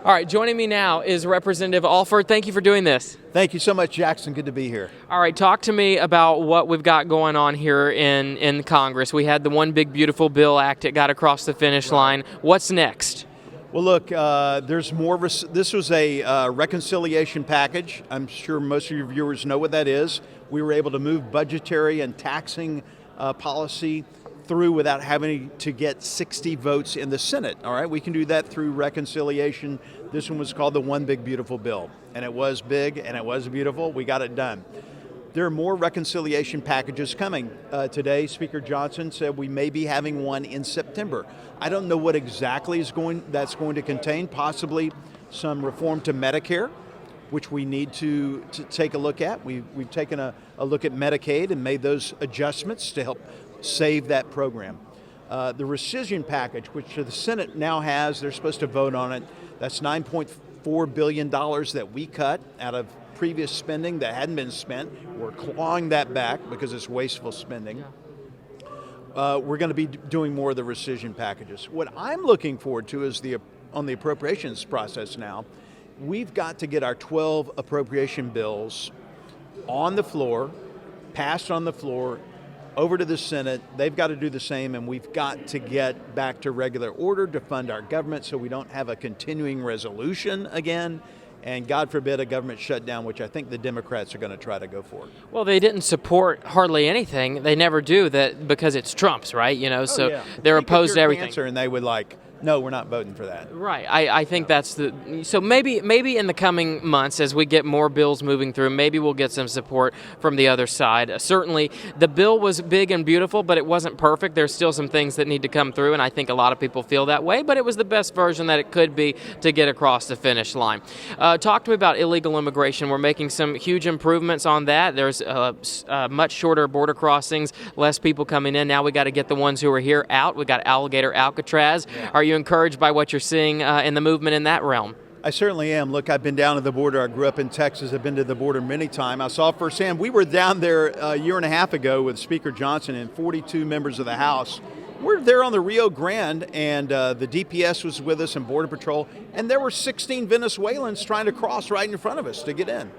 All right, joining me now is Representative Alford. Thank you for doing this. Thank you so much, Jackson. Good to be here. All right, talk to me about what we've got going on here in Congress. We had the One Big Beautiful Bill Act. It got across the finish line. What's next? Well, look, there's more. This was a reconciliation package. I'm sure most of your viewers know what that is. We were able to move budgetary and taxing policy through without having to get 60 votes in the Senate. All right, we can do that through reconciliation. This one was called the One Big Beautiful Bill, and it was big and it was beautiful. We got it done. There are more reconciliation packages coming. Today, Speaker Johnson said we may be having one in September. I don't know what exactly that's going to contain. Possibly some reform to Medicare, which we need to take a look at. We've taken a look at Medicaid and made those adjustments to help save that program. The rescission package, which the Senate now has, they're supposed to vote on it. That's $9.4 billion that we cut out of previous spending that hadn't been spent. We're clawing that back because it's wasteful spending. We're going to be doing more of the rescission packages. What I'm looking forward to is on the appropriations process now, we've got to get our 12 appropriation bills on the floor, passed on the floor, over to the Senate. They've got to do the same, and we've got to get back to regular order to fund our government so we don't have a continuing resolution again. And God forbid a government shutdown, which I think the Democrats are going to try to go for. Well, they didn't support hardly anything. They never do that because it's Trump's, right? They're opposed to everything. And they would no, we're not voting for that. Right. I think that's so maybe in the coming months as we get more bills moving through, maybe we'll get some support from the other side. Certainly, the bill was big and beautiful, but it wasn't perfect. There's still some things that need to come through, and I think a lot of people feel that way, but it was the best version that it could be to get across the finish line. Talk to me about illegal immigration. We're making some huge improvements on that. There's much shorter border crossings, less people coming in. Now we got to get the ones who are here out. We got Alligator Alcatraz. Yeah. Are you encouraged by what you're seeing in the movement in that realm? I certainly am. Look, I've been down to the border. I grew up in Texas. I've been to the border many times. I saw firsthand. We were down there a year and a half ago with Speaker Johnson and 42 members of the House. We're there on the Rio Grande, and the DPS was with us and Border Patrol, and there were 16 Venezuelans trying to cross right in front of us to get in.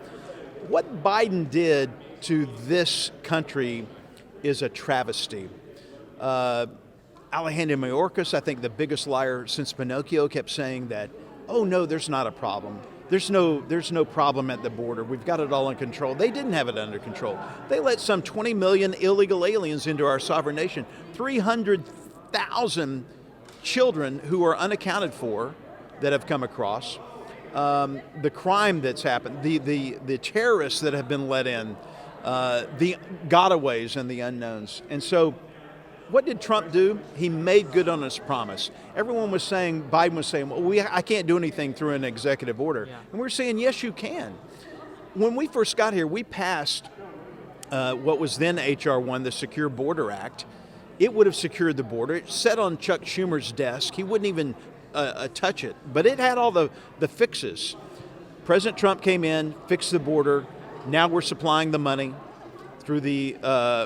What Biden did to this country is a travesty. Alejandro Mayorkas, I think the biggest liar since Pinocchio, kept saying that, oh no, there's not a problem. There's no problem at the border. We've got it all under control. They didn't have it under control. They let some 20 million illegal aliens into our sovereign nation. 300,000 children who are unaccounted for that have come across. The crime that's happened, the terrorists that have been let in, the gotaways and the unknowns. And so what did Trump do? He made good on his promise. Everyone was saying, Biden was saying, well, I can't do anything through an executive order. Yeah. And we're saying, yes, you can. When we first got here, we passed what was then H.R. 1, the Secure Border Act. It would have secured the border. It sat on Chuck Schumer's desk. He wouldn't even touch it. But it had all the fixes. President Trump came in, fixed the border. Now we're supplying the money through the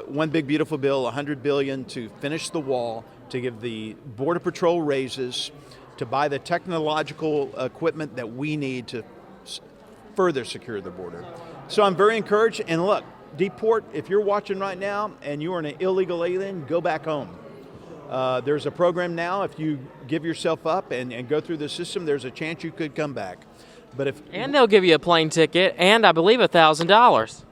One Big Beautiful Bill, $100 billion to finish the wall, to give the Border Patrol raises, to buy the technological equipment that we need to further secure the border. So I'm very encouraged. And look, deport, if you're watching right now and you're an illegal alien, go back home. There's a program now, if you give yourself up and go through the system, there's a chance you could come back. And they'll give you a plane ticket and I believe $1,000.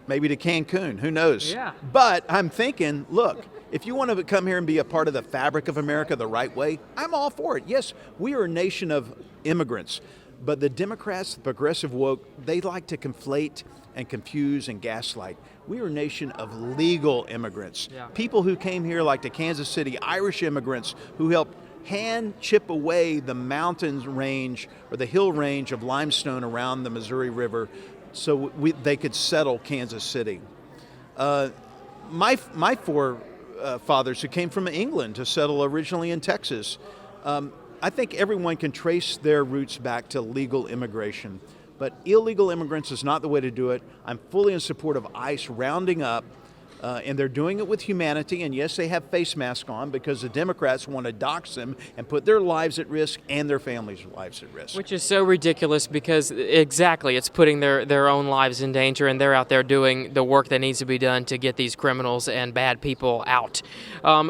Maybe to Cancun, who knows? Yeah. But I'm thinking, look, if you want to come here and be a part of the fabric of America the right way, I'm all for it. Yes, we are a nation of immigrants, but the Democrats, the progressive woke, they like to conflate and confuse and gaslight. We are a nation of legal immigrants. Yeah. People who came here like to Kansas City, Irish immigrants who helped hand chip away the mountains range or the hill range of limestone around the Missouri River so they could settle Kansas City. My forefathers who came from England to settle originally in Texas, I think everyone can trace their roots back to legal immigration. But illegal immigrants is not the way to do it. I'm fully in support of ICE rounding up And they're doing it with humanity, and yes, they have face masks on because the Democrats want to dox them and put their lives at risk and their families' lives at risk. Which is so ridiculous because exactly, it's putting their own lives in danger, and they're out there doing the work that needs to be done to get these criminals and bad people out.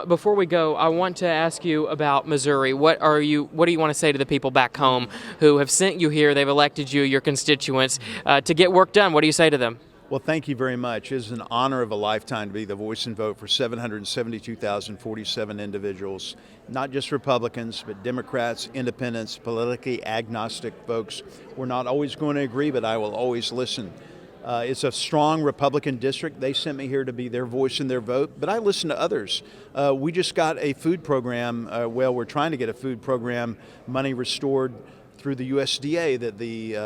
Before we go, I want to ask you about Missouri. What do you want to say to the people back home who have sent you here? They've elected you, your constituents, to get work done. What do you say to them? Well, thank you very much. It is an honor of a lifetime to be the voice and vote for 772,047 individuals, not just Republicans, but Democrats, independents, politically agnostic folks. We're not always going to agree, but I will always listen. It's a strong Republican district. They sent me here to be their voice and their vote, but I listen to others. We just got a food program. We're trying to get a food program money restored through the USDA that the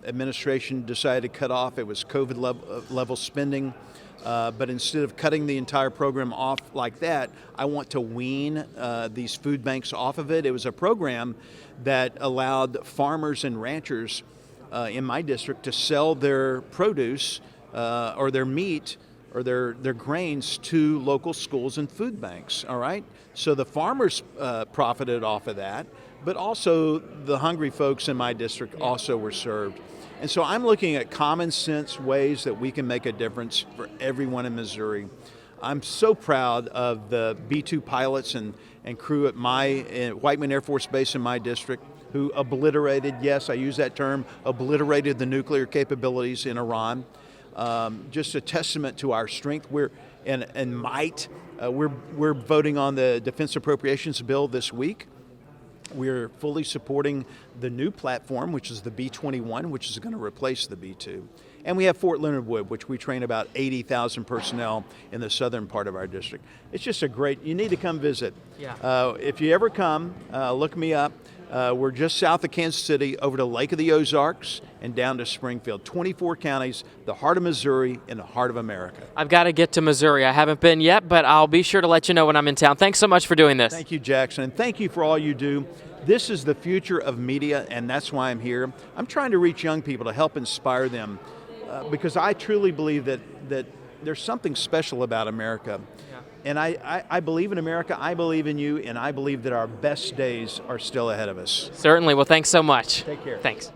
administration decided to cut off. It was COVID level spending, but instead of cutting the entire program off like that, I want to wean these food banks off of it. It was a program that allowed farmers and ranchers in my district to sell their produce or their meat or their grains to local schools and food banks, all right? So the farmers profited off of that, but also the hungry folks in my district also were served. And so I'm looking at common sense ways that we can make a difference for everyone in Missouri. I'm so proud of the B-2 pilots and crew at Whiteman Air Force Base in my district who obliterated, yes, I use that term, obliterated the nuclear capabilities in Iran. Just a testament to our strength and might. We're voting on the defense appropriations bill this week. We're fully supporting the new platform, which is the B-21, which is going to replace the B-2. And we have Fort Leonard Wood, which we train about 80,000 personnel in the southern part of our district. It's just you need to come visit. Yeah. If you ever come, look me up. We're just south of Kansas City, over to Lake of the Ozarks, and down to Springfield. 24 counties, the heart of Missouri, and the heart of America. I've got to get to Missouri. I haven't been yet, but I'll be sure to let you know when I'm in town. Thanks so much for doing this. Thank you, Jackson, and thank you for all you do. This is the future of media, and that's why I'm here. I'm trying to reach young people to help inspire them because I truly believe that there's something special about America. And I believe in America, I believe in you, and I believe that our best days are still ahead of us. Certainly. Well, thanks so much. Take care. Thanks.